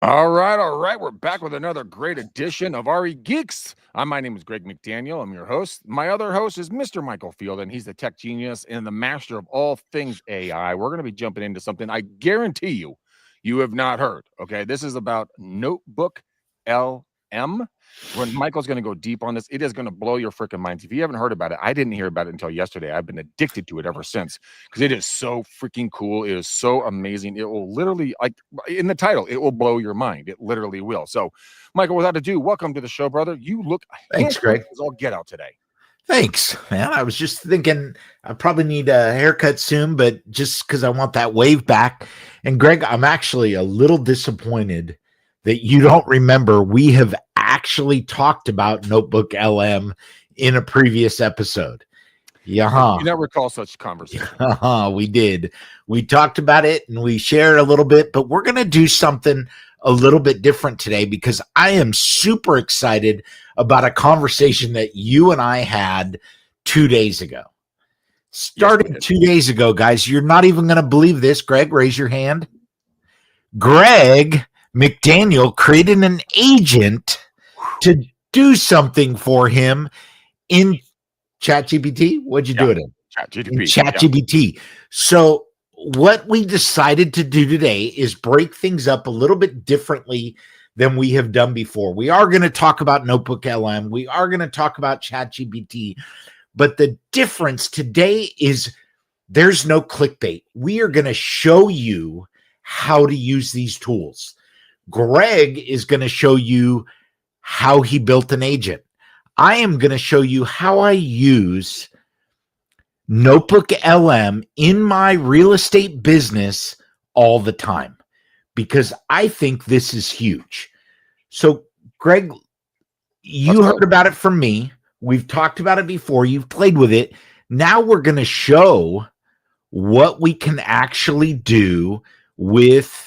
All right, all right. We're back with another great edition of RE Geeks. My name is Greg McDaniel. I'm your host. My other host is Mr. Michael Field, and he's the tech genius and the master of all things AI. We're going to be jumping into something I guarantee you have not heard. Okay, this is about Notebook LM. When Michael's going to go deep on this, it is going to blow your freaking minds. If you haven't heard about it, I didn't hear about it until yesterday. I've been addicted to it ever since because it is so freaking cool. It is so amazing. It will literally, like in the title, it will blow your mind. It literally will. So, Michael, without ado, welcome to the show, brother. You look Thanks, Greg. I'll get out today. Thanks, man. I was just thinking I probably need a haircut soon, but just because I want that wave back. And Greg, I'm actually a little disappointed that you don't remember we have actually talked about Notebook LM in a previous episode. Yeah, you never recall such conversation. We did. We talked about it and we shared a little bit, but we're going to do something a little bit different today because I am super excited about a conversation that you and I had 2 days ago. Started 2 days ago, guys. You're not even going to believe this. Greg, raise your hand. Greg McDaniel created an agent to do something for him in ChatGPT. What'd you do it in? ChatGPT. So what we decided to do today is break things up a little bit differently than we have done before. We are going to talk about Notebook LM. We are going to talk about ChatGPT. But the difference today is there's no clickbait. We are going to show you how to use these tools. Greg is going to show you how he built an agent. I am going to show you how I use Notebook LM in my real estate business all the time because I think this is huge. So, Greg, you heard about it from me. We've talked about it before. You've played with it. Now we're going to show what we can actually do with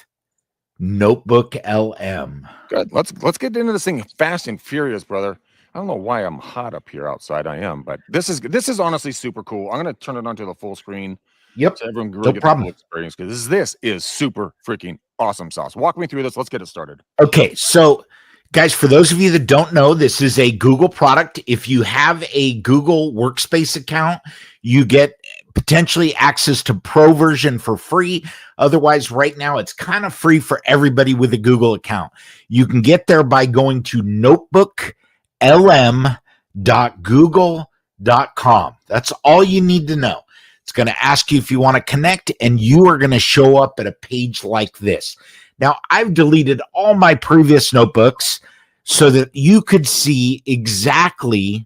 Notebook LM. Good. Let's get into this thing fast and furious, brother. I don't know why I'm hot up here outside. I am, but this is honestly super cool. I'm going to turn it onto the full screen. Yep. So everyone can really get the full experience because this is super freaking awesome sauce. Walk me through this. Let's get it started. Okay. So, guys, for those of you that don't know, this is a Google product. If you have a Google Workspace account, you get potentially access to Pro version for free. Otherwise, right now, it's kind of free for everybody with a Google account. You can get there by going to notebooklm.google.com. That's all you need to know. It's going to ask you if you want to connect, and you are going to show up at a page like this. Now, I've deleted all my previous notebooks so that you could see exactly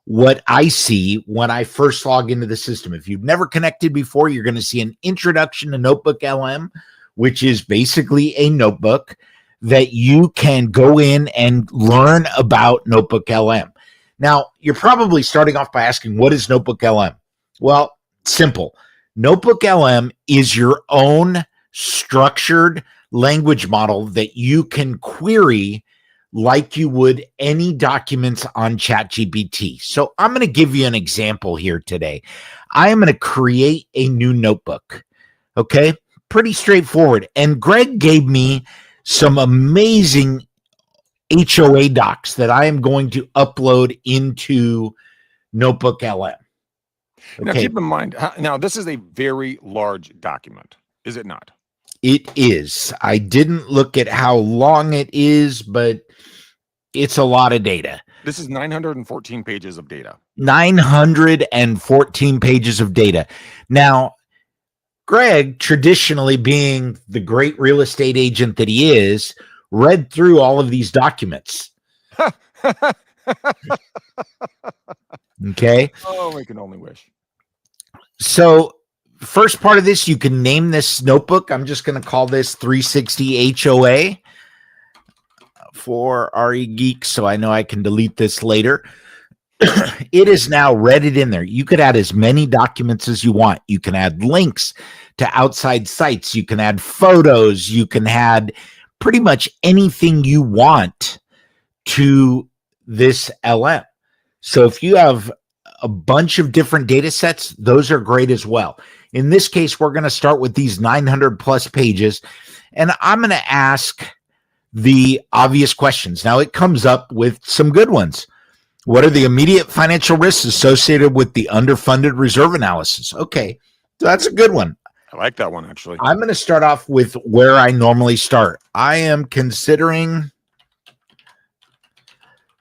what I see when I first log into the system. If you've never connected before, you're going to see an introduction to Notebook LM, which is basically a notebook that you can go in and learn about Notebook LM. Now, you're probably starting off by asking, what is Notebook LM? Well, simple. Notebook LM is your own structured language model that you can query like you would any documents on ChatGPT. So I'm going to give you an example here today. I am going to create a new notebook. Okay, pretty straightforward. And Greg gave me some amazing HOA docs that I am going to upload into Notebook LM. Okay. Now, keep in mind, now this is a very large document, is it not? It is. I didn't look at how long it is, but it's a lot of data. This is 914 pages of data. 914 pages of data. Now, Greg, traditionally being the great real estate agent that he is, read through all of these documents. Okay. Oh, we can only wish. So, first part of this, you can name this notebook. I'm just going to call this 360 HOA for RE Geeks, so I know I can delete this later. It is now read in there. You could add as many documents as you want. You can add links to outside sites. You can add photos. You can add pretty much anything you want to this LM. So if you have a bunch of different data sets, those are great as well. In this case, we're going to start with these 900 plus pages, and I'm going to ask the obvious questions. Now it comes up with some good ones. What are the immediate financial risks associated with the underfunded reserve analysis? Okay, so that's a good one. I like that one, actually. I'm going to start off with where I normally start. I am considering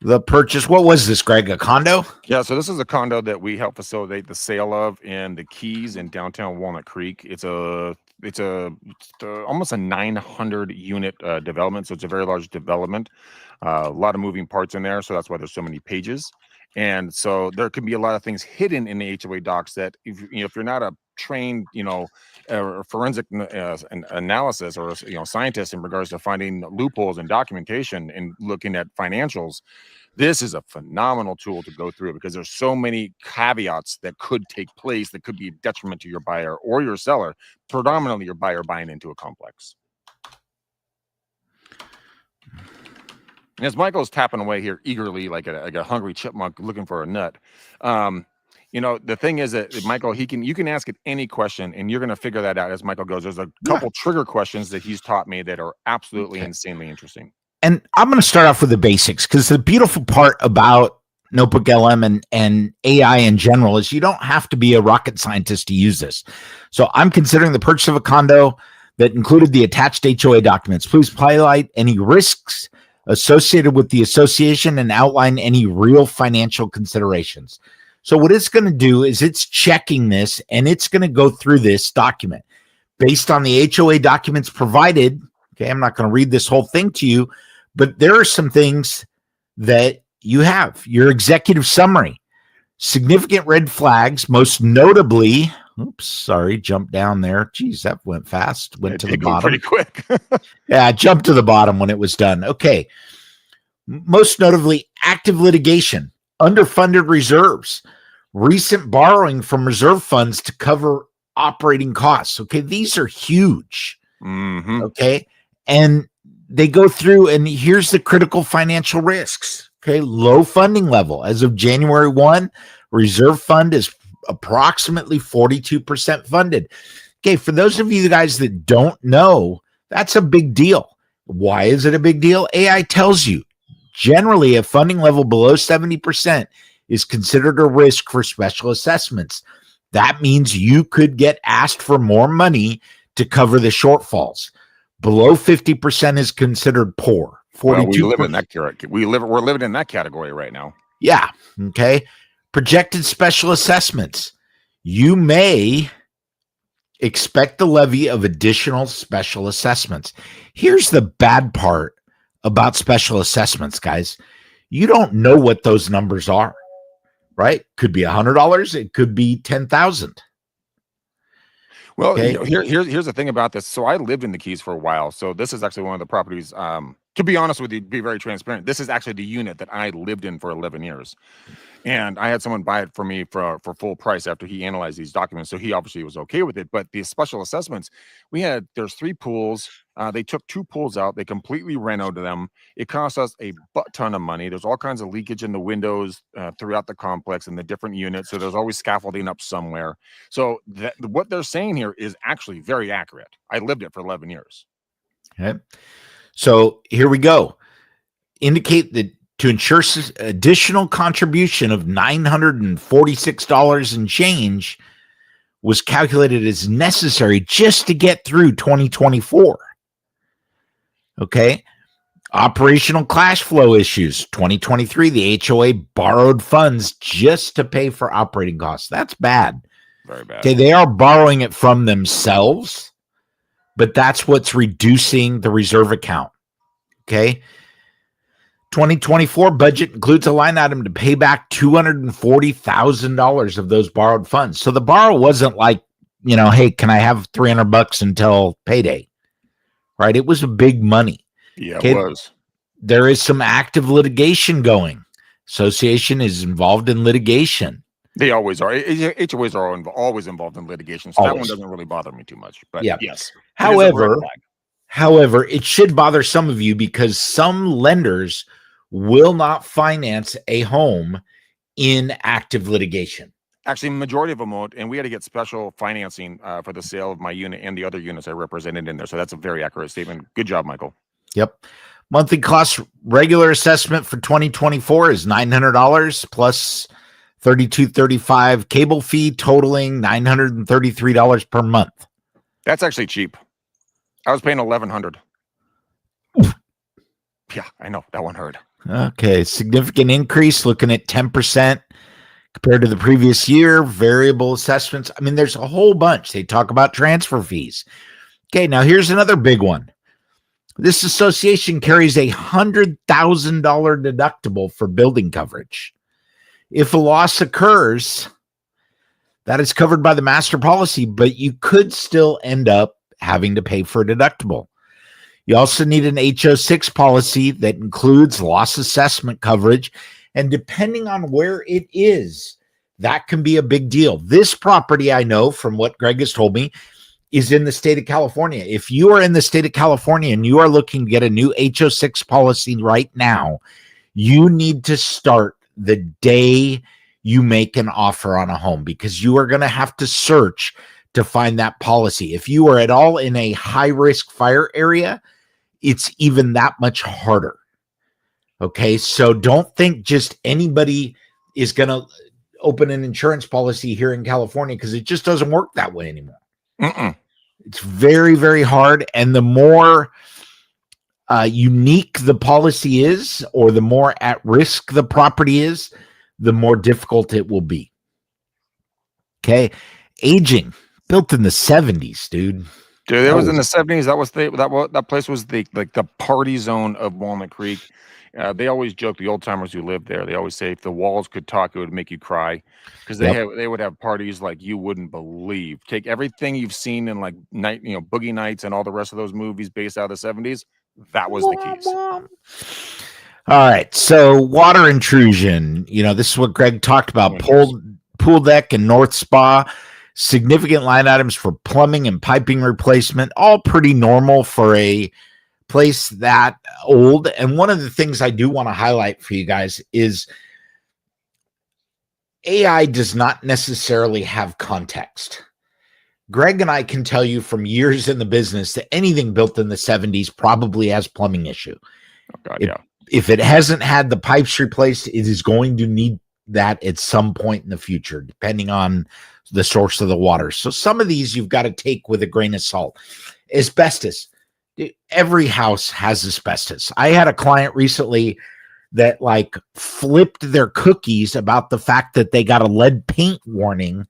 the purchase. What was this, Greg? A condo? Yeah, so this is a condo that we help facilitate the sale of in the Keys in downtown Walnut Creek. It's almost a 900 unit development, so it's a very large development. A lot of moving parts in there, so that's why there's so many pages. And so there could be a lot of things hidden in the HOA docs that if you're not a trained forensic analysis or scientist in regards to finding loopholes in documentation and looking at financials, this is a phenomenal tool to go through because there's so many caveats that could take place that could be a detriment to your buyer or your seller, predominantly your buyer buying into a complex. And as Michael's tapping away here eagerly, like a hungry chipmunk looking for a nut, the thing is that Michael, you can ask it any question, and you're going to figure that out as Michael goes. There's a couple trigger questions that he's taught me that are absolutely insanely interesting. And I'm going to start off with the basics because the beautiful part about Notebook LM and AI in general is you don't have to be a rocket scientist to use this. So I'm considering the purchase of a condo that included the attached HOA documents. Please highlight any risks associated with the association and outline any real financial considerations. So what it's going to do is it's checking this and it's going to go through this document based on the HOA documents provided. Okay, I'm not going to read this whole thing to you, but there are some things that you have. Your executive summary, significant red flags, most notably, jumped down there. Geez, that went fast. Went to the bottom. Pretty quick. Yeah, I jumped to the bottom when it was done. Okay. Most notably, active litigation, underfunded reserves, recent borrowing from reserve funds to cover operating costs. Okay, these are huge. Mm-hmm. Okay, and they go through, and here's the critical financial risks. Okay, low funding level. As of January 1, reserve fund is approximately 42% funded. Okay, for those of you guys that don't know, that's a big deal. Why is it a big deal? AI tells you generally a funding level below 70% is considered a risk for special assessments. That means you could get asked for more money to cover the shortfalls. Below 50% is considered poor. 42%. Well, we live in that category. We're living in that category right now. Yeah. Okay. Projected special assessments. You may expect the levy of additional special assessments. Here's the bad part about special assessments, guys. You don't know what those numbers are, right? Could be $100. It could be $10,000. Well, here's the thing about this. So I lived in the Keys for a while. So this is actually one of the properties. To be honest with you, be very transparent, this is actually the unit that I lived in for 11 years. And I had someone buy it for me for full price after he analyzed these documents. So he obviously was okay with it. But the special assessments, there's 3 pools. They took 2 pools out. They completely renovated them. It cost us a butt ton of money. There's all kinds of leakage in the windows throughout the complex and the different units. So there's always scaffolding up somewhere. So what they're saying here is actually very accurate. I lived it for 11 years. Okay. So here we go. Indicate that to ensure additional contribution of $946 and change was calculated as necessary just to get through 2024. Okay. Operational cash flow issues. 2023, the HOA borrowed funds just to pay for operating costs. That's bad. Very bad. Okay. They are borrowing it from themselves, but that's what's reducing the reserve account. Okay. 2024 budget includes a line item to pay back $240,000 of those borrowed funds. So the borrow wasn't like, hey, can I have $300 until payday? Right? It was a big money. Yeah, it was. There is some active litigation going. Association is involved in litigation. They always are. HOAs are always involved in litigation. So that one doesn't really bother me too much. But yes. However, it should bother some of you because some lenders will not finance a home in active litigation. Actually, majority of them won't, and we had to get special financing for the sale of my unit and the other units I represented in there. So that's a very accurate statement. Good job, Michael. Yep. Monthly cost regular assessment for 2024 is $900 plus $32.35 cable fee, totaling $933 per month. That's actually cheap. I was paying $1,100. Yeah, I know that one hurt. Okay, significant increase, looking at 10% compared to the previous year. Variable assessments. I mean, there's a whole bunch. They talk about transfer fees. Okay, now here's another big one. This association carries a $100,000 deductible for building coverage. If a loss occurs, that is covered by the master policy, but you could still end up having to pay for a deductible. You also need an HO6 policy that includes loss assessment coverage, and depending on where it is, that can be a big deal. This property, I know from what Greg has told me, is in the state of California. If you are in the state of California and you are looking to get a new HO6 policy right now, you need to start the day you make an offer on a home, because you are going to have to search to find that policy. If you are at all in a high-risk fire area, it's even that much harder. Okay, so don't think just anybody is going to open an insurance policy here in California, because it just doesn't work that way anymore. It's very, very hard. And the more unique the policy is, or the more at risk the property is, the more difficult it will be. Okay. Aging, built in the 70s, dude. Dude, it was in the 70s. That place was the party zone of Walnut Creek. They always joke, the old timers who lived there, they always say if the walls could talk, it would make you cry, because they would have parties like you wouldn't believe. Take everything you've seen in like Boogie Nights and all the rest of those movies based out of the 70s. That was the keys. All right. So water intrusion, this is what Greg talked about. Pool deck and North Spa, significant line items for plumbing and piping replacement, all pretty normal for a place that old. And one of the things I do want to highlight for you guys is AI does not necessarily have context. Greg and I can tell you from years in the business that anything built in the 70s probably has plumbing issue. Oh God, yeah. If it hasn't had the pipes replaced, it is going to need that at some point in the future, depending on the source of the water. So some of these you've got to take with a grain of salt. Asbestos. Every house has asbestos. I had a client recently that flipped their cookies about the fact that they got a lead paint warning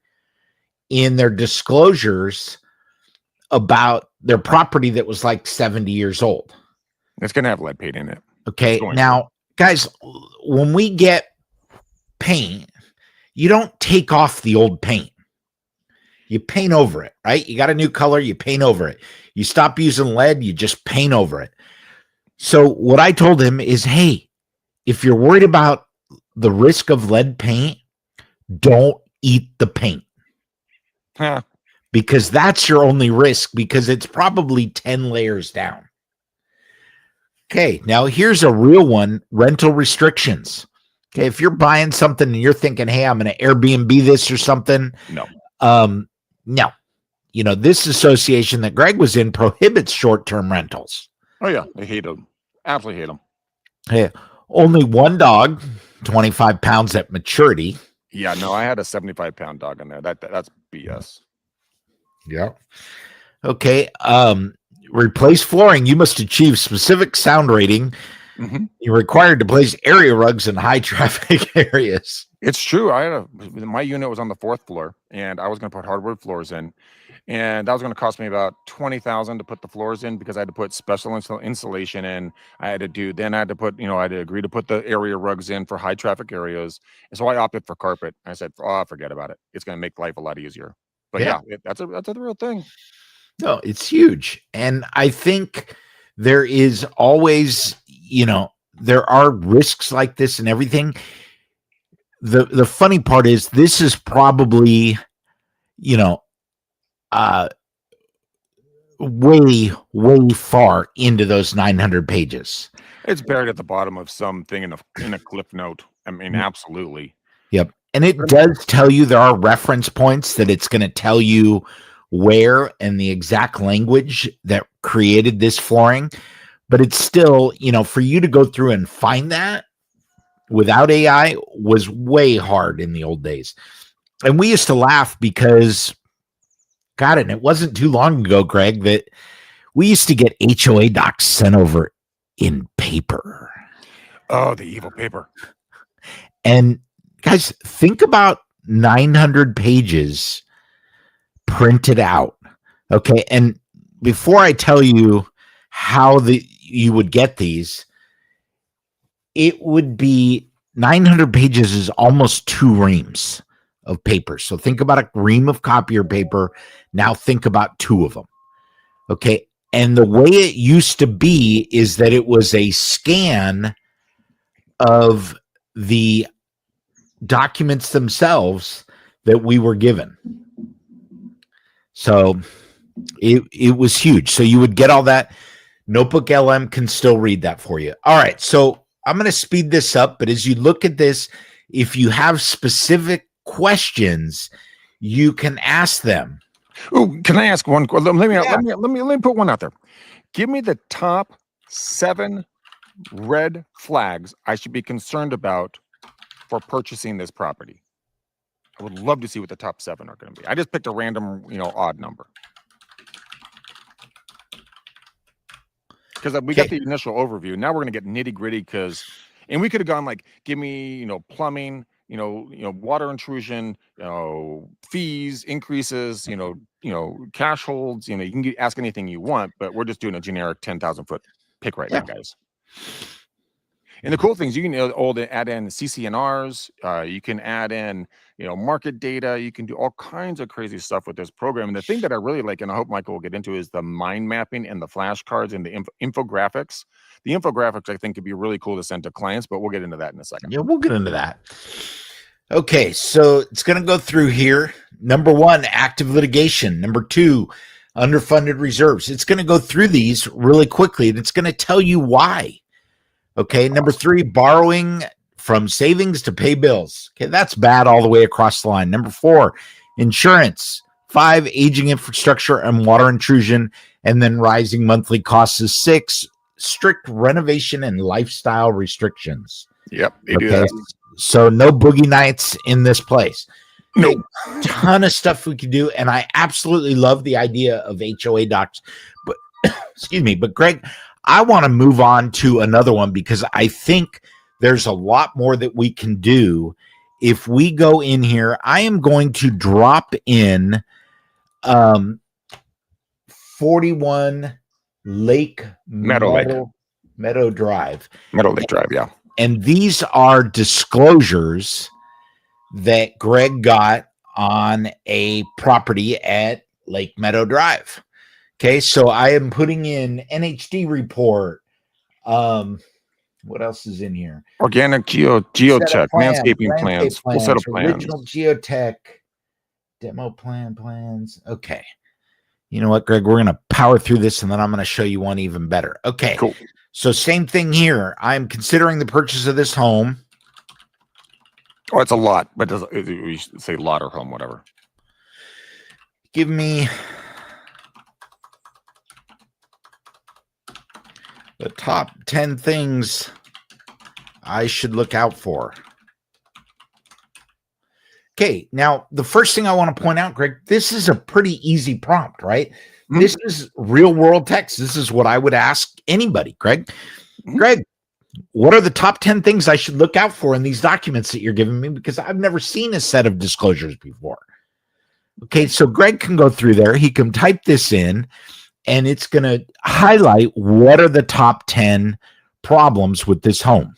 in their disclosures about their property that was 70 years old. It's going to have lead paint in it. Okay. Now, guys, when we get paint, you don't take off the old paint. You paint over it, right? You got a new color, you paint over it. You stop using lead, you just paint over it. So what I told him is, hey, if you're worried about the risk of lead paint, don't eat the paint. Because that's your only risk, because it's probably 10 layers down. Okay, now here's a real one, rental restrictions. Okay, if you're buying something and you're thinking, hey, I'm going to Airbnb this or something. No. This association that Greg was in prohibits short-term rentals. Oh, yeah. I hate them. Absolutely hate them. Hey, only one dog, 25 pounds at maturity. Yeah, no, I had a 75-pound dog in there. That's BS. Yeah. Okay. Replace flooring. You must achieve specific sound rating. Mm-hmm. You're required to place area rugs in high traffic areas. It's true. My unit was on the 4th floor, and I was going to put hardwood floors in, and that was going to cost me about $20,000 to put the floors in, because I had to put special insulation in. I had to agree to put the area rugs in for high traffic areas, and so I opted for carpet. I said, forget about it. It's going to make life a lot easier. But that's a real thing. No, it's huge, and I think there is always, there are risks like this and everything. The funny part is this is probably, way far into those 900 pages. It's buried at the bottom of something in a cliff note. I mean, absolutely. Yep. And it does tell you there are reference points that it's going to tell you where and the exact language that created this flooring. but it's still, for you to go through and find that without AI was way hard in the old days. And we used to laugh because, God, and it wasn't too long ago, Greg, that we used to get HOA docs sent over in paper. Oh, the evil paper. And guys, think about 900 pages printed out. Okay. And before I tell you how you would get these, it would be 900 pages is almost 2 reams of paper. So think about a ream of copier paper. Now think about 2 of them. Okay. And the way it used to be is that it was a scan of the documents themselves that we were given. So it was huge. So you would get all that. Notebook LM can still read that for you. All right. So I'm going to speed this up, but as you look at this, if you have specific questions, you can ask them. Oh, can I ask one? Let me put one out there. Give me the top 7 red flags I should be concerned about for purchasing this property. I would love to see what the top 7 are going to be. I just picked a random, odd number. Because we got the initial overview. Now we're going to get nitty gritty and we could have gone like, give me, plumbing, water intrusion, fees, increases, cash holds, you can ask anything you want, but we're just doing a generic 10,000 foot pick right now, guys. And the cool things, you can add in CCNRs, you can add in, market data, you can do all kinds of crazy stuff with this program. And the thing that I really like, and I hope Michael will get into, is the mind mapping and the flashcards and the infographics. The infographics, I think, could be really cool to send to clients, but we'll get into that in a second. Yeah, we'll get into that. Okay, so it's going to go through here. Number 1, active litigation. Number 2, underfunded reserves. It's going to go through these really quickly, and it's going to tell you why. Okay, number 3, borrowing from savings to pay bills. Okay, that's bad all the way across the line. Number 4, insurance. 5, aging infrastructure and water intrusion, and then rising monthly costs is 6, strict renovation and lifestyle restrictions. Yep, they do that. So no boogie nights in this place. Nope. Ton of stuff we can do, and I absolutely love the idea of HOA docs. But excuse me, but Greg, I want to move on to another one because I think there's a lot more that we can do. If we go in here, I am going to drop in 41 Meadow Drive. Meadow Lake Drive, yeah. And these are disclosures that Greg got on a property at Lake Meadow Drive. Okay, so I am putting in NHD report. What else is in here? Organic geotech, landscaping plans, full set of plans. Original geotech, demo plans. Okay. You know what, Greg? We're going to power through this, and then I'm going to show you one even better. Okay. Cool. So same thing here. I'm considering the purchase of this home. Oh, it's a lot, but we should say lot or home, whatever. Give me the top 10 things I should look out for. Okay, now the first thing I want to point out, Greg, this is a pretty easy prompt, right? Mm-hmm. This is real world text. This is what I would ask anybody, Greg. Mm-hmm. Greg, what are the top 10 things I should look out for in these documents that you're giving me? Because I've never seen a set of disclosures before. Okay, so Greg can go through there. He can type this in, and it's going to highlight what are the top 10 problems with this home.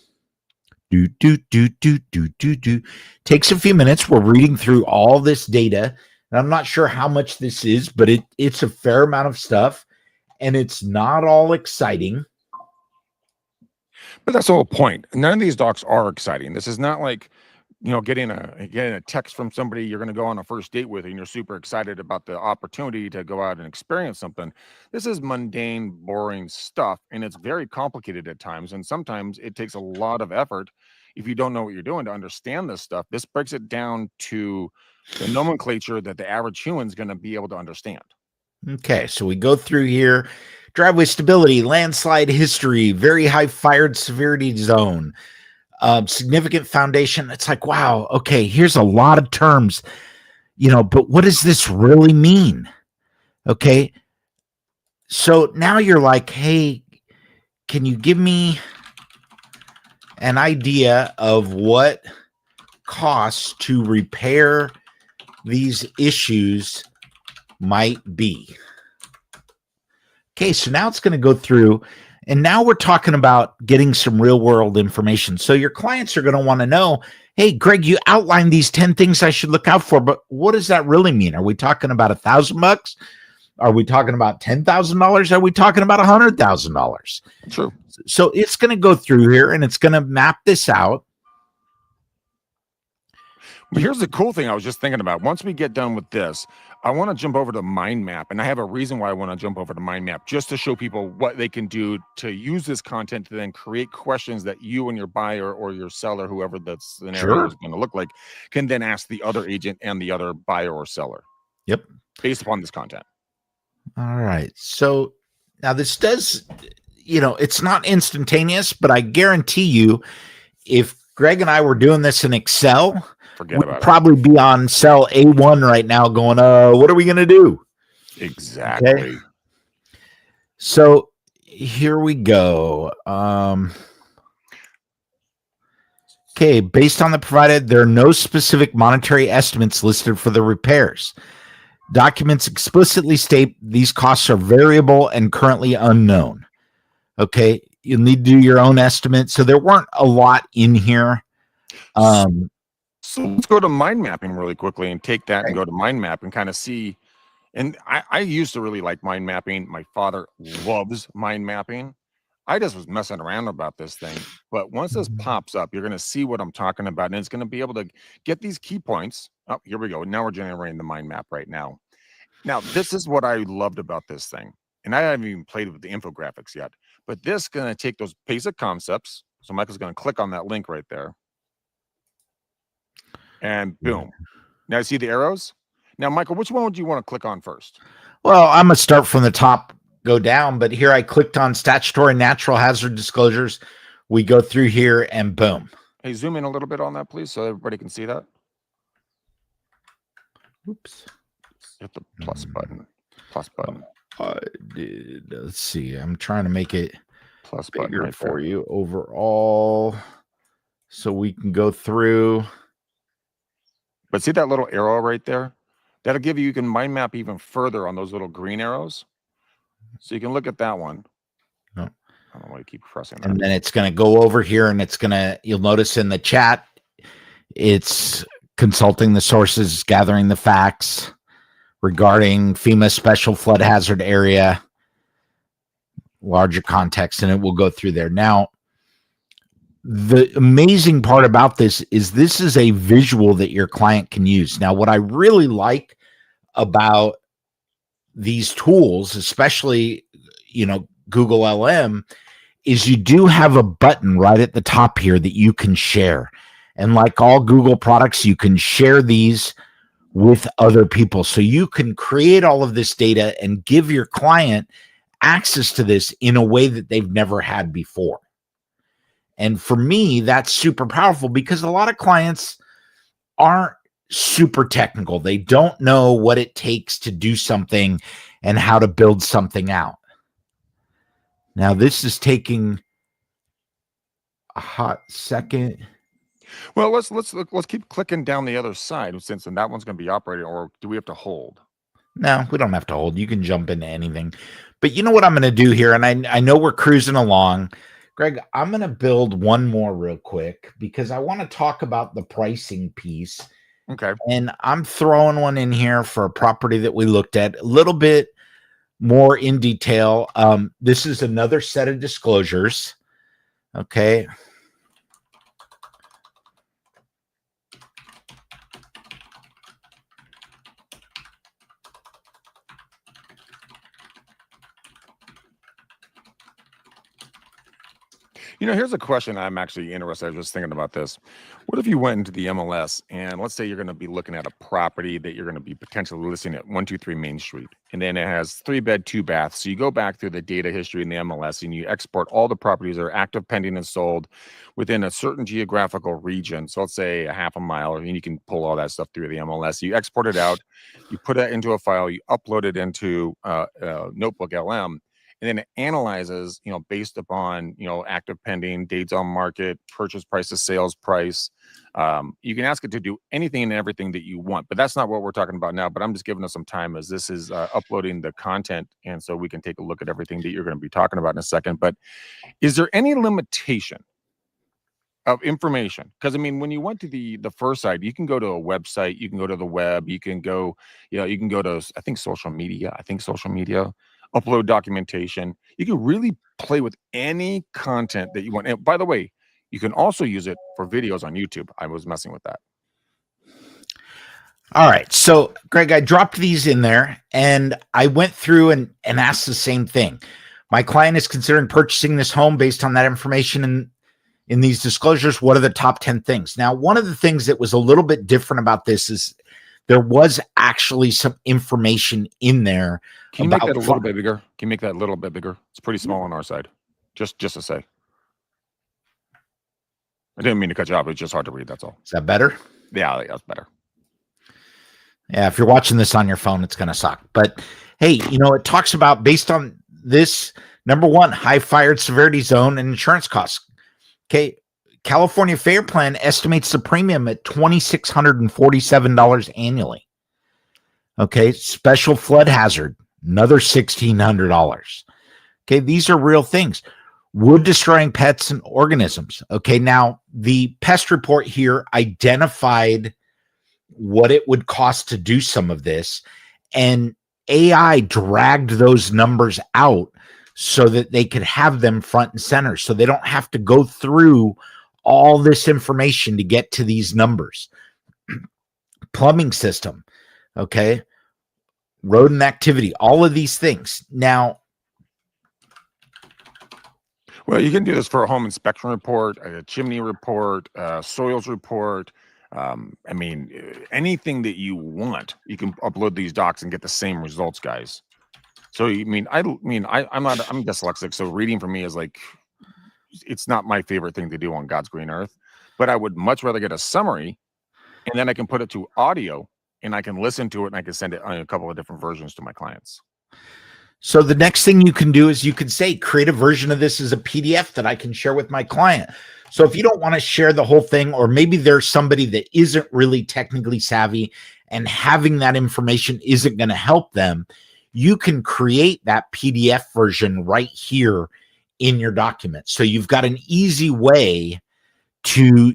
Takes a few minutes. We're reading through all this data, and I'm not sure how much this is, but it's a fair amount of stuff, and it's not all exciting. But that's the whole point. None of these docs are exciting. This is not like, getting a text from somebody you're going to go on a first date with, and you're super excited about the opportunity to go out and experience something. This is mundane, boring stuff, and it's very complicated at times. And sometimes it takes a lot of effort if you don't know what you're doing to understand this stuff. This breaks it down to the nomenclature that the average human is going to be able to understand. Okay, so we go through here. Driveway stability, landslide history, very high fire severity zone, significant foundation. It's like, wow, okay, here's a lot of terms, but what does this really mean? Okay, so now you're like, hey, can you give me an idea of what costs to repair these issues might be? Okay, so now it's going to go through, and now we're talking about getting some real world information. So your clients are going to want to know, hey, Greg, you outlined these 10 things I should look out for, but what does that really mean? Are we talking about $1,000? Are we talking about $10,000? Are we talking about $100,000? True. So it's going to go through here and it's going to map this out. But here's the cool thing I was just thinking about. Once we get done with this, I want to jump over to mind map, and I have a reason why I want to jump over to mind map, just to show people what they can do to use this content to then create questions that you and your buyer or your seller, whoever the scenario is going to look like, can then ask the other agent and the other buyer or seller. Yep. Based upon this content. All right. So now this does, it's not instantaneous, but I guarantee you, if Greg and I were doing this in Excel, forget about it. Probably be on cell A1 right now going, what are we going to do? Exactly. Okay. So here we go. Okay, based on the provided, there are no specific monetary estimates listed for the repairs. Documents explicitly state these costs are variable and currently unknown. Okay, you'll need to do your own estimate. So there weren't a lot in here. So let's go to mind mapping really quickly and take that and go to mind map and kind of see. And I used to really like mind mapping. My father loves mind mapping. I just was messing around about this thing. But once this pops up, you're going to see what I'm talking about. And it's going to be able to get these key points. Oh, here we go. Now we're generating the mind map right now. Now, this is what I loved about this thing. And I haven't even played with the infographics yet. But this is going to take those basic concepts. So Michael's going to click on that link right there. And boom. Now you see the arrows? Now, Michael, which one would you want to click on first? Well, I'm going to start from the top, go down, but here I clicked on statutory natural hazard disclosures. We go through here and boom. Hey, zoom in a little bit on that, please, so everybody can see that. Oops. Hit the plus button. Plus button. I did. Let's see. I'm trying to make it plus bigger button right for you overall so we can go through. But see that little arrow right there? That'll give you can mind map even further on those little green arrows. So you can look at that one. No. I don't know why you keep pressing that. And then it's going to go over here and it's going to, you'll notice in the chat, it's consulting the sources, gathering the facts regarding FEMA special flood hazard area, larger context, and it will go through there. Now, the amazing part about this is a visual that your client can use. Now, what I really like about these tools, especially, Google LM, is you do have a button right at the top here that you can share. And like all Google products, you can share these with other people. So you can create all of this data and give your client access to this in a way that they've never had before. And for me, that's super powerful because a lot of clients aren't super technical. They don't know what it takes to do something and how to build something out. Now, this is taking a hot second. Well, let's keep clicking down the other side since that one's going to be operating, or do we have to hold? No, we don't have to hold. You can jump into anything. But you know what I'm going to do here, and I know we're cruising along. Greg, I'm going to build one more real quick because I want to talk about the pricing piece. Okay. And I'm throwing one in here for a property that we looked at a little bit more in detail. This is another set of disclosures. Okay. Here's a question I'm actually interested. I was just thinking about this. What if you went into the MLS and let's say you're going to be looking at a property that you're going to be potentially listing at 123 Main Street, and then it has 3-bed, 2-bath. So you go back through the data history in the MLS and you export all the properties that are active, pending, and sold within a certain geographical region. So let's say a half a mile, and you can pull all that stuff through the MLS. You export it out, you put it into a file, you upload it into Notebook LM. And then it analyzes, based upon, active pending, dates on market, purchase price to sales price. You can ask it to do anything and everything that you want, but that's not what we're talking about now. But I'm just giving us some time as this is uploading the content. And so we can take a look at everything that you're going to be talking about in a second. But is there any limitation of information? Because when you went to the first side, you can go to a website, you can go to the web, you can go, you can go to, I think social media, upload documentation. You can really play with any content that you want. And by the way, you can also use it for videos on YouTube. I was messing with that. All right. So, Greg, I dropped these in there and I went through and asked the same thing. My client is considering purchasing this home based on that information in these disclosures. What are the top 10 things? Now, one of the things that was a little bit different about this is there was actually some information in there. Can you make that a little bit bigger? Can you make that a little bit bigger? It's pretty small on our side. Just to say. I didn't mean to cut you off. It's just hard to read. That's all. Is that better? Yeah, that's better. Yeah, if you're watching this on your phone, it's going to suck. But hey, it talks about based on this, number one, high fire severity zone and insurance costs. Okay. California Fair Plan estimates the premium at $2,647 annually. Okay. Special flood hazard, another $1,600. Okay. These are real things. Wood destroying pets and organisms. Okay. Now, the pest report here identified what it would cost to do some of this, and AI dragged those numbers out so that they could have them front and center, so they don't have to go through all this information to get to these numbers. Plumbing system, okay, rodent activity, all of these things. Now, well, you can do this for a home inspection report, a chimney report, soils report. Anything that you want, you can upload these docs and get the same results, guys. So, I'm dyslexic, so reading for me is like, it's not my favorite thing to do on God's green earth, but I would much rather get a summary and then I can put it to audio and I can listen to it and I can send it on a couple of different versions to my clients. So the next thing you can do is you can say, create a version of this as a PDF that I can share with my client. So if you don't want to share the whole thing, or maybe there's somebody that isn't really technically savvy and having that information isn't going to help them, you can create that PDF version right here in your document. So you've got an easy way to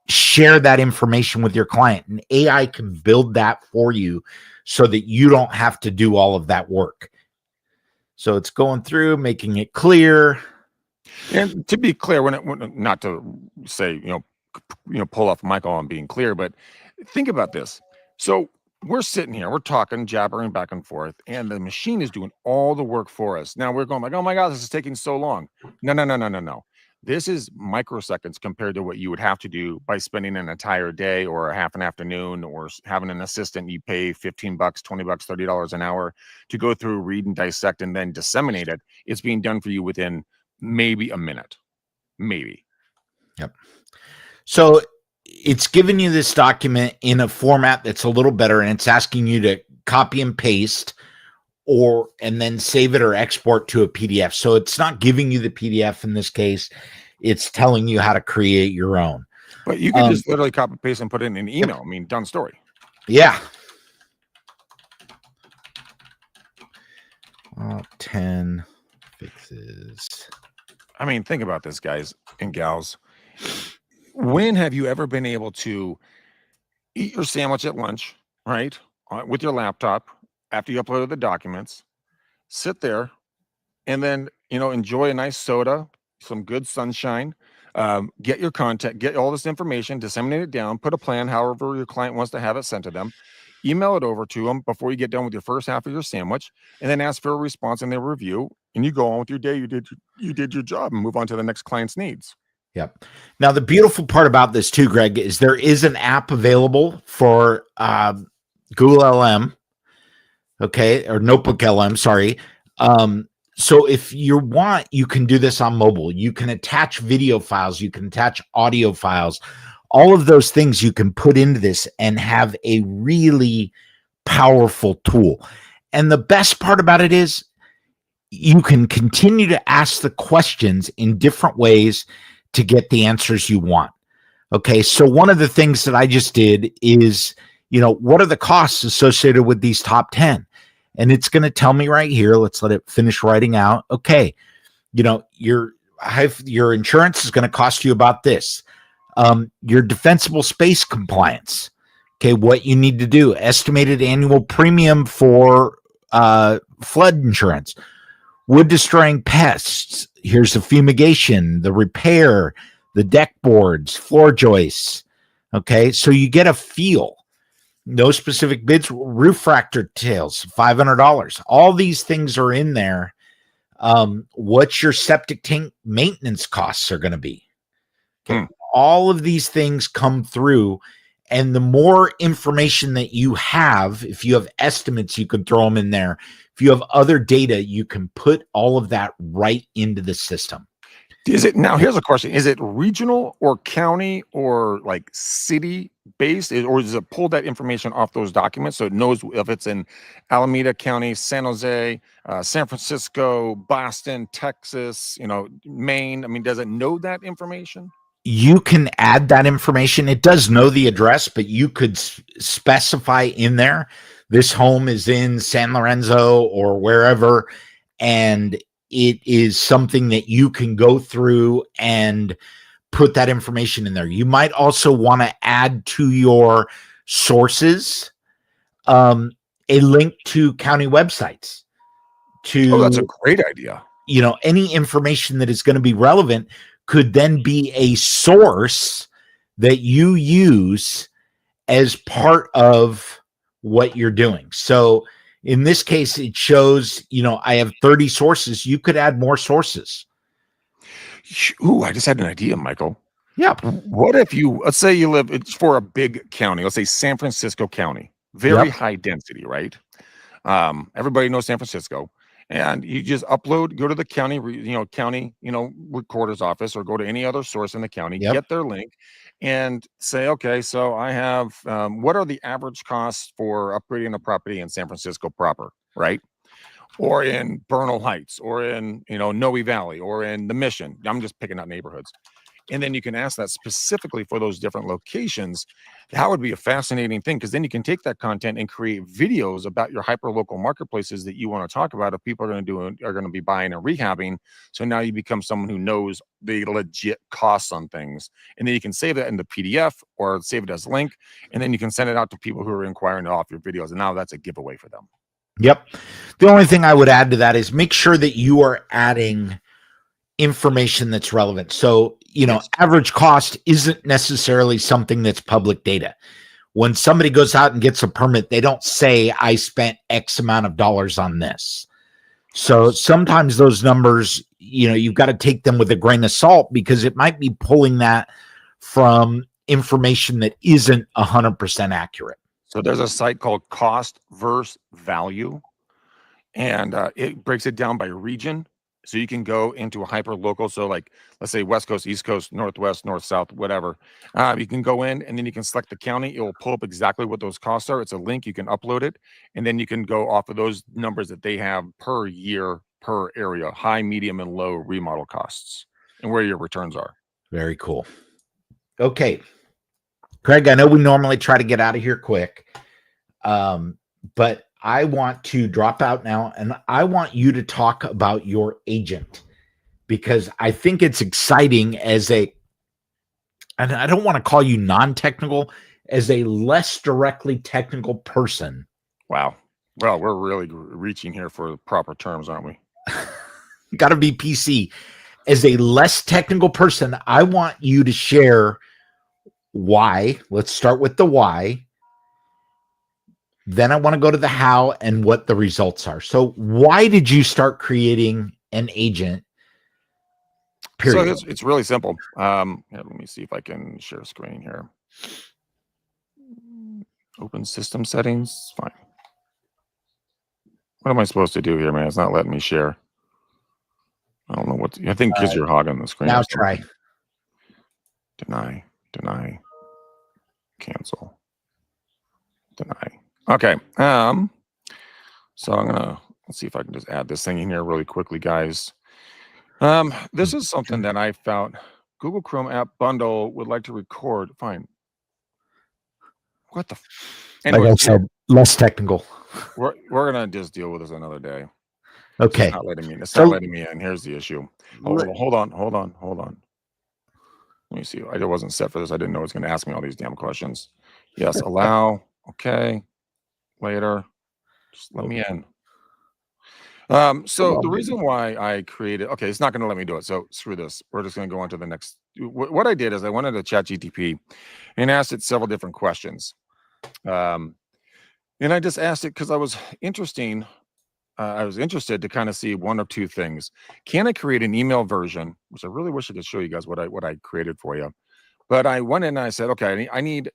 share that information with your client, and AI can build that for you so that you don't have to do all of that work. So it's going through, making it clear. And to be clear, not to say, pull off Michael on being clear, but think about this. So we're sitting here, we're talking, jabbering back and forth, and the machine is doing all the work for us. Now we're going like, oh my God, this is taking so long. No. This is microseconds compared to what you would have to do by spending an entire day or a half an afternoon, or having an assistant you pay $15, $20, $30 an hour to go through, read and dissect and then disseminate it. It's being done for you within maybe a minute, maybe. Yep. So it's giving you this document in a format that's a little better, and it's asking you to copy and paste and then save it or export to a PDF. So it's not giving you the PDF in this case. It's telling you how to create your own. But you can just literally copy and paste and put it in an email. Yep. Done story. Yeah. 10 fixes. Think about this, guys and gals. When have you ever been able to eat your sandwich at lunch, right, with your laptop after you uploaded the documents, sit there, and then, enjoy a nice soda, some good sunshine, get your content, get all this information, disseminate it down, put a plan, however your client wants to have it sent to them, email it over to them before you get done with your first half of your sandwich, and then ask for a response in their review, and you go on with your day. You did your job and move on to the next client's needs. Yep. Now, the beautiful part about this too, Greg, is there is an app available for Google LM, okay, or Notebook LM, sorry. So if you want, you can do this on mobile. You can attach video files, you can attach audio files, all of those things you can put into this and have a really powerful tool. And the best part about it is you can continue to ask the questions in different ways to get the answers you want. Okay, so one of the things that I just did is, what are the costs associated with these top 10? And it's going to tell me right here. Let's let it finish writing out. Okay, your insurance is going to cost you about this. Your defensible space compliance. Okay, what you need to do. Estimated annual premium for flood insurance. Wood destroying pests. Here's the fumigation, the repair, the deck boards, floor joists. Okay, so you get a feel. No specific bids. Roof fracture details, $500. All these things are in there. What your septic tank maintenance costs are going to be. Okay, all of these things come through. And the more information that you have, if you have estimates, you can throw them in there. If you have other data, you can put all of that right into the system. Now, here's a question. Is it regional or county or like city based, or does it pull that information off those documents so it knows if it's in Alameda County, San Jose, San Francisco, Boston, Texas, Maine? I mean, does it know that information? You can add that information. It does know the address, but you could specify in there, this home is in San Lorenzo or wherever, and it is something that you can go through and put that information in there. You might also want to add to your sources a link to county websites. That's a great idea. Any information that is going to be relevant could then be a source that you use as part of what you're doing. So in this case, it shows, I have 30 sources. You could add more sources. Ooh, I just had an idea, Michael. Yeah. What if let's say you live, it's for a big county, let's say San Francisco County, very high density, right? Everybody knows San Francisco. And you just go to the county, recorder's office, or go to any other source in the county, get their link, and say, okay, so I have, what are the average costs for upgrading a property in San Francisco proper, right? Or in Bernal Heights, or in, Noe Valley, or in the Mission. I'm just picking out neighborhoods. And then you can ask that specifically for those different locations. That would be a fascinating thing, because then you can take that content and create videos about your hyper local marketplaces that you want to talk about. If people are going to be buying and rehabbing, so now you become someone who knows the legit costs on things, and then you can save that in the PDF or save it as a link, and then you can send it out to people who are inquiring off your videos, and now that's a giveaway for them. Yep. The only thing I would add to that is make sure that you are adding information that's relevant. So, average cost isn't necessarily something that's public data. When somebody goes out and gets a permit, they don't say, I spent X amount of dollars on this. So sometimes those numbers, you've got to take them with a grain of salt, because it might be pulling that from information that isn't 100% accurate. So there's a site called Cost versus Value, and it breaks it down by region. So you can go into a hyper local. So like, let's say West Coast, East Coast, Northwest, North, South, whatever. You can go in and then you can select the county. It will pull up exactly what those costs are. It's a link. You can upload it. And then you can go off of those numbers that they have per year, per area, high, medium, and low remodel costs, and where your returns are. Very cool. Okay. Craig, I know we normally try to get out of here quick, but I want to drop out now, and I want you to talk about your agent, because I think it's exciting and I don't want to call you non-technical, as a less directly technical person. Wow. Well, we're really reaching here for proper terms, aren't we? Got to be PC. As a less technical person, I want you to share why. Let's start with the why. Then I want to go to the how and what the results are. So why did you start creating an agent. So Period. it's really simple. Here, let me see if I can share screen here. Open system settings. Fine. What am I supposed to do here, man? It's not letting me share. I don't know what. I think because you're hogging the screen. Now try. Deny. Cancel. Deny. Okay. So let's see if I can just add this thing in here really quickly, guys. This is something that I found. Google Chrome app bundle would like to record. Fine. What the? Anyways, like I said, less technical. We're gonna just deal with this another day. Okay. It's not letting me. It's not letting me in. Here's the issue. Hold on. Let me see. I wasn't set for this. I didn't know it was going to ask me all these damn questions. Yes, allow. Okay. Later. Just let me in. So the reason why I created, okay, it's not going to let me do it. So screw this. We're just going to go on to the next. What I did is I went into ChatGPT and asked it several different questions. And I just asked it because I was interested to kind of see one of two things. Can I create an email version, which I really wish I could show you guys what I created for you. But I went in and I said, okay, I need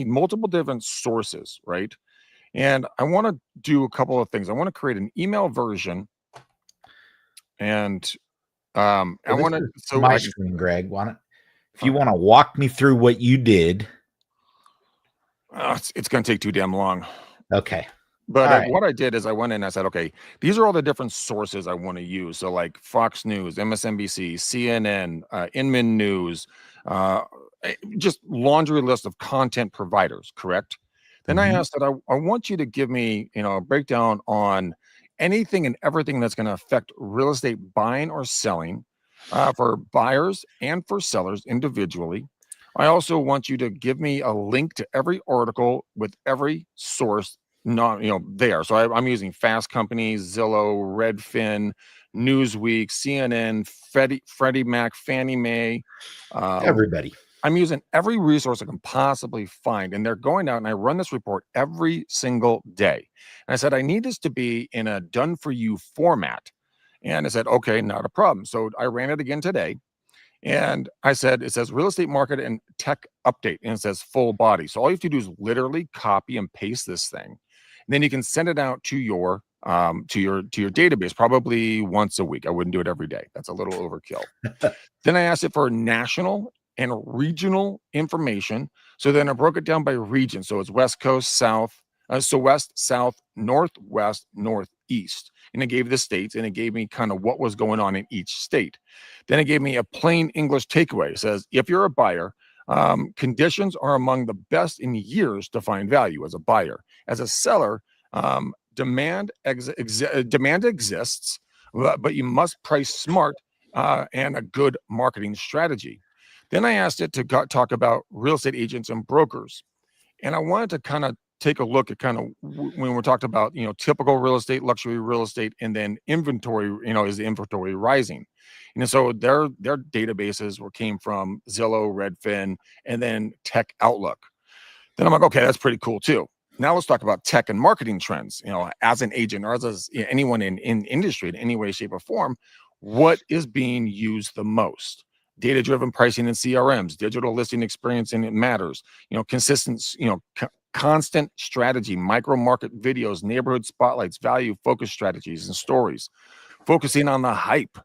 multiple different sources, right? And I want to do a couple of things. I want to create an email version, and I want to. So my screen, Greg. If you want to walk me through what you did, it's going to take too damn long. Okay. But what I did is I went in and I said, okay, these are all the different sources I want to use. So like Fox News, MSNBC, CNN, Inman News, just laundry list of content providers, correct? Then I asked that I want you to give me, a breakdown on anything and everything that's going to affect real estate buying or selling for buyers and for sellers individually. I also want you to give me a link to every article with every source there. So I'm using Fast Company, Zillow, Redfin, Newsweek, CNN, Freddie Mac, Fannie Mae. Everybody. I'm using every resource I can possibly find, and they're going out, and I run this report every single day. And I said, I need this to be in a done-for-you format. And I said, okay, not a problem. So I ran it again today. And I said, it says real estate market and tech update, and it says full body. So all you have to do is literally copy and paste this thing. And then you can send it out to your database probably once a week. I wouldn't do it every day. That's a little overkill. Then I asked it for national and regional information. So then I broke it down by region. So it's West Coast, South, West, South, Northwest, Northeast. And it gave the states, and it gave me kind of what was going on in each state. Then it gave me a plain English takeaway. It says, if you're a buyer, conditions are among the best in years to find value as a buyer. As a seller, demand exists, but you must price smart and a good marketing strategy. Then I asked it to talk about real estate agents and brokers. And I wanted to kind of take a look at kind of when we're talking about, typical real estate, luxury real estate, and then inventory, is the inventory rising? And so their databases came from Zillow, Redfin, and then Tech Outlook. Then I'm like, okay, that's pretty cool too. Now let's talk about tech and marketing trends. As an agent or as anyone in industry in any way, shape, or form, what is being used the most? Data-driven pricing and CRMs, digital listing experience, and it matters. Constant strategy, micro market videos, neighborhood spotlights, value focus strategies and stories, focusing on the hype.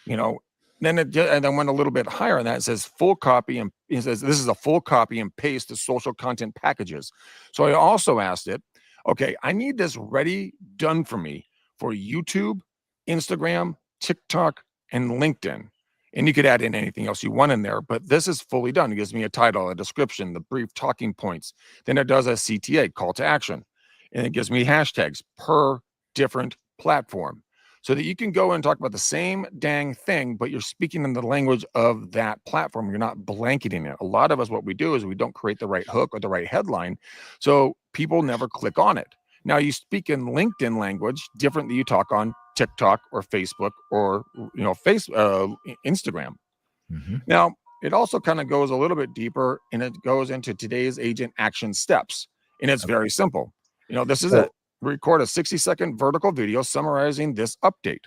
Then and then went a little bit higher on that. It says full copy, and it says this is a full copy and paste to social content packages. So I also asked it, okay, I need this ready, done for me for YouTube, Instagram, TikTok, and LinkedIn. And you could add in anything else you want in there, but this is fully done. It gives me a title, a description, the brief talking points. Then it does a CTA, call to action, and it gives me hashtags per different platform, so that you can go and talk about the same dang thing, but you're speaking in the language of that platform. You're not blanketing it. A lot of us, what we do is we don't create the right hook or the right headline, so people never click on it. Now you speak in LinkedIn language different than you talk on TikTok or Facebook or Instagram. Now it also kind of goes a little bit deeper, and it goes into today's agent action steps, and it's very simple. This is it. Record a 60-second vertical video summarizing this update.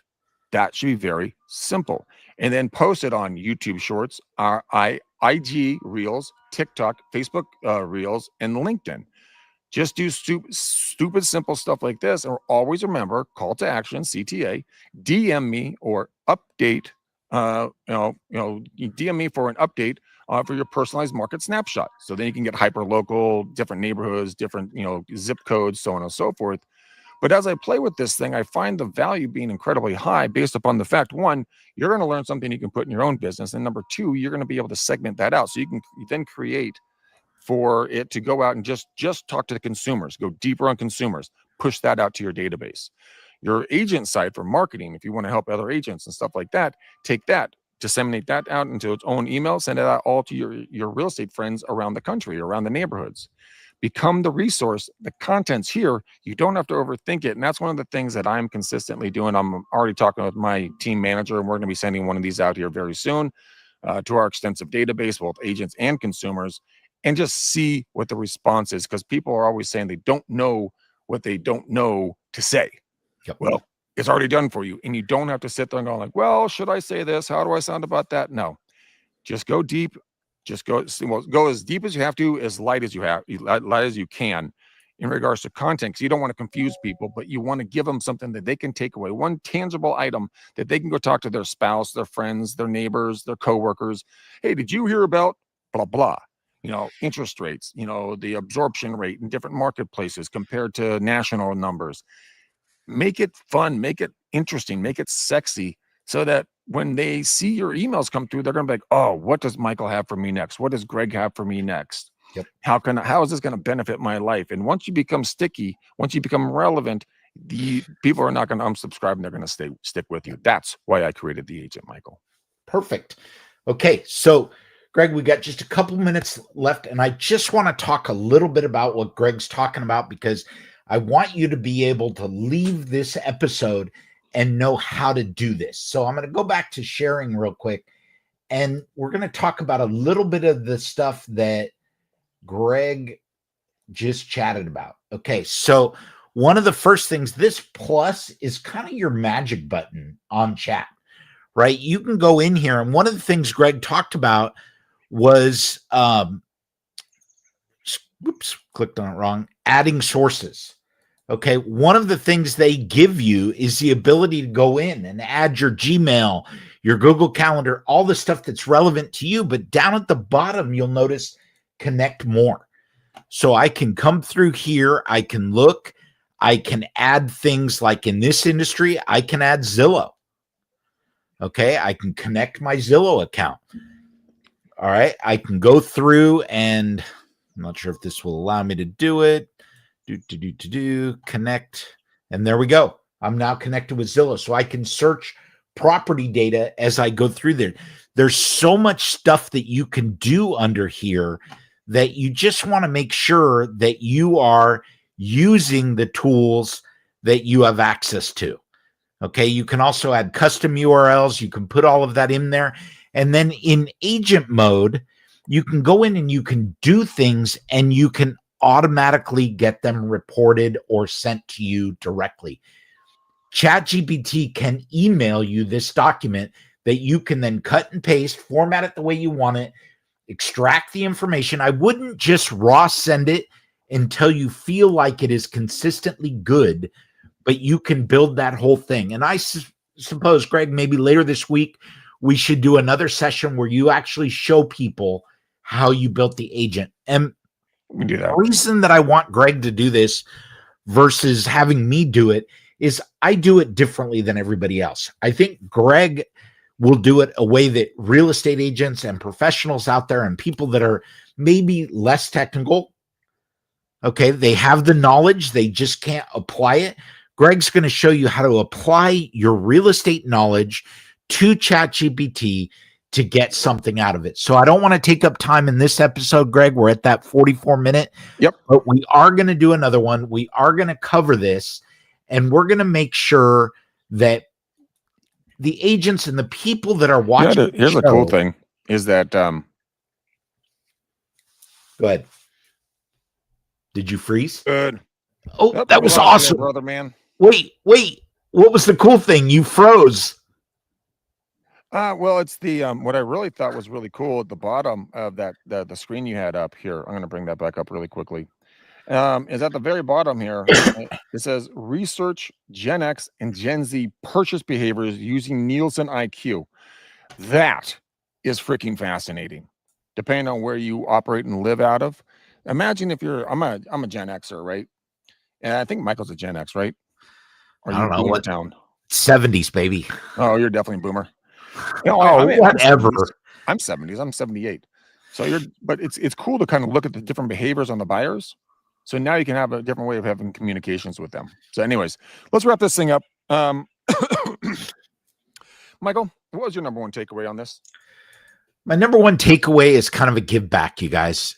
That should be very simple. And then post it on YouTube Shorts, IG Reels, TikTok, Facebook Reels, and LinkedIn. Just do stupid, simple stuff like this. And always remember, call to action, CTA, DM me or update, you DM me for an update for your personalized market snapshot. So then you can get hyper local, different neighborhoods, different, zip codes, so on and so forth. But as I play with this thing, I find the value being incredibly high based upon the fact, one, you're going to learn something you can put in your own business. And number two, you're going to be able to segment that out. So you can then create for it to go out and just talk to the consumers, go deeper on consumers, push that out to your database. Your agent side for marketing, if you want to help other agents and stuff like that, take that, disseminate that out into its own email, send it out all to your real estate friends around the country, around the neighborhoods. Become the resource. The content's here. You don't have to overthink it. And that's one of the things that I'm consistently doing. I'm already talking with my team manager, and we're going to be sending one of these out here very soon to our extensive database, both agents and consumers, and just see what the response is. Because people are always saying they don't know what they don't know to say. Yep. Well, it's already done for you. And you don't have to sit there and go like, well, should I say this? How do I sound about that? No, just go deep. Just go as deep as you have to, as light as you can in regards to content, because you don't want to confuse people, but you want to give them something that they can take away, one tangible item that they can go talk to their spouse, their friends, their neighbors, their coworkers. Hey, did you hear about blah, blah, interest rates, the absorption rate in different marketplaces compared to national numbers. Make it fun, make it interesting, make it sexy, so that when they see your emails come through, they're going to be like, oh, what does Michael have for me next? What does Greg have for me next? Yep. How is this going to benefit my life? And once you become sticky, once you become relevant, the people are not going to unsubscribe, and they're going to stick with you. That's why I created The Agent, Michael. Perfect. Okay. So Greg, we got just a couple minutes left, and I just want to talk a little bit about what Greg's talking about, because I want you to be able to leave this episode and know how to do this. So I'm going to go back to sharing real quick, and we're going to talk about a little bit of the stuff that Greg just chatted about. Okay, so one of the first things, this plus is kind of your magic button on chat, right? You can go in here, and one of the things Greg talked about was, clicked on it wrong, adding sources. Okay, one of the things they give you is the ability to go in and add your Gmail, your Google Calendar, all the stuff that's relevant to you. But down at the bottom, you'll notice connect more. So I can come through here. I can look. I can add things like in this industry, I can add Zillow. Okay, I can connect my Zillow account. All right, I can go through, and I'm not sure if this will allow me to do it. Connect, and there we go. I'm now connected with Zillow, so I can search property data as I go through there. There's so much stuff that you can do under here that you just want to make sure that you are using the tools that you have access to. Okay, you can also add custom URLs. You can put all of that in there, and then in agent mode, you can go in and you can do things, and you can automatically get them reported or sent to you directly. ChatGPT can email you this document that you can then cut and paste, format it the way you want it, extract the information. I wouldn't just raw send it until you feel like it is consistently good, but you can build that whole thing. And I suppose, Greg, maybe later this week, we should do another session where you actually show people how you built the agent. And we do that. The reason that I want Greg to do this versus having me do it is I do it differently than everybody else. I think Greg will do it a way that real estate agents and professionals out there and people that are maybe less technical, okay, they have the knowledge, they just can't apply it. Greg's going to show you how to apply your real estate knowledge to ChatGPT to get something out of it. So I don't want to take up time in this episode, Greg. We're at that 44-minute. Yep. But we are going to do another one. We are going to cover this, and we're going to make sure that the agents and the people that are watching. Here's the cool thing is that. Go ahead. Did you freeze? Good. Oh, that was awesome, brother, man. Wait. What was the cool thing? You froze. Well, it's the what I really thought was really cool at the bottom of that the screen you had up here. I'm going to bring that back up really quickly. Is at the very bottom here. It says research Gen X and Gen Z purchase behaviors using Nielsen IQ. That is freaking fascinating. Depending on where you operate and live out of. Imagine if I'm a Gen Xer, right? And I think Michael's a Gen X, right? Or I you don't know Boomer what Town? 70s, baby. Oh, you're definitely Boomer. No, Oh, I'm whatever. 70s. I'm 70s. I'm 78. So but it's cool to kind of look at the different behaviors on the buyers. So now you can have a different way of having communications with them. So, anyways, let's wrap this thing up. Michael, what was your number one takeaway on this? My number one takeaway is kind of a give back, you guys.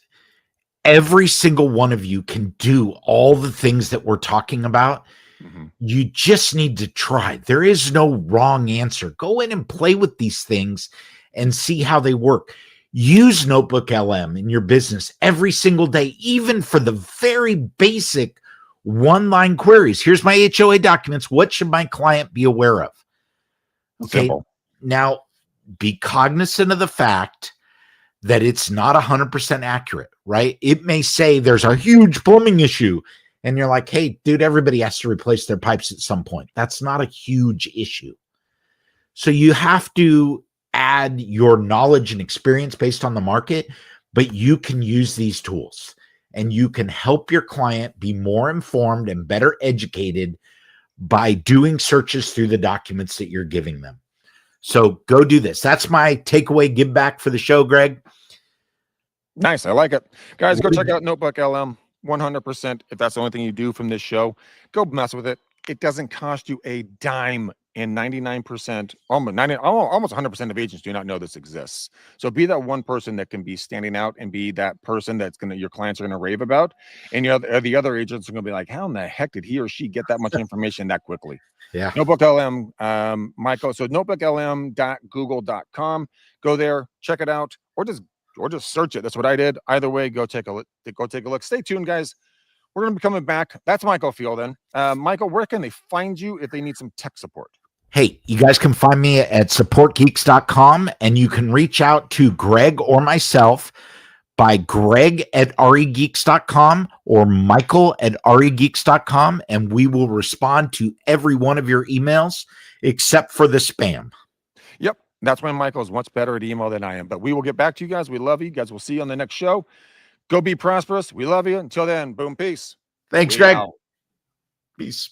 Every single one of you can do all the things that we're talking about. Mm-hmm. You just need to try. There is no wrong answer. Go in and play with these things and see how they work. Use Notebook LM in your business every single day, even for the very basic one-line queries. Here's my HOA documents. What should my client be aware of? Okay. Simple. Now, be cognizant of the fact that it's not 100% accurate, right? It may say there's a huge plumbing issue, and you're like, hey, dude, everybody has to replace their pipes at some point. That's not a huge issue. So you have to add your knowledge and experience based on the market, but you can use these tools and you can help your client be more informed and better educated by doing searches through the documents that you're giving them. So go do this. That's my takeaway give back for the show, Greg. Nice. I like it. Guys, go check out Notebook LM 100%. If that's the only thing you do from this show, go mess with it. It doesn't cost you a dime, and 99%, almost 100% of agents do not know this exists. So be that one person that can be standing out and be that person that's your clients are going to rave about. And the other agents are going to be like, how in the heck did he or she get that much information that quickly? Yeah. Notebook LM, Michael. So notebooklm.google.com. Go there, check it out, or just search it. That's what I did. Either way, go take a look. Stay tuned, guys. We're going to be coming back. That's Michael Fielden. Michael, where can they find you if they need some tech support? Hey, you guys can find me at supportgeeks.com, and you can reach out to Greg or myself by greg@regeeks.com or michael@regeeks.com, and we will respond to every one of your emails except for the spam. Yep. That's when Michael is much better at email than I am. But we will get back to you guys. We love you guys. We'll see you on the next show. Go be prosperous. We love you. Until then, boom, peace. Thanks, Greg. Peace.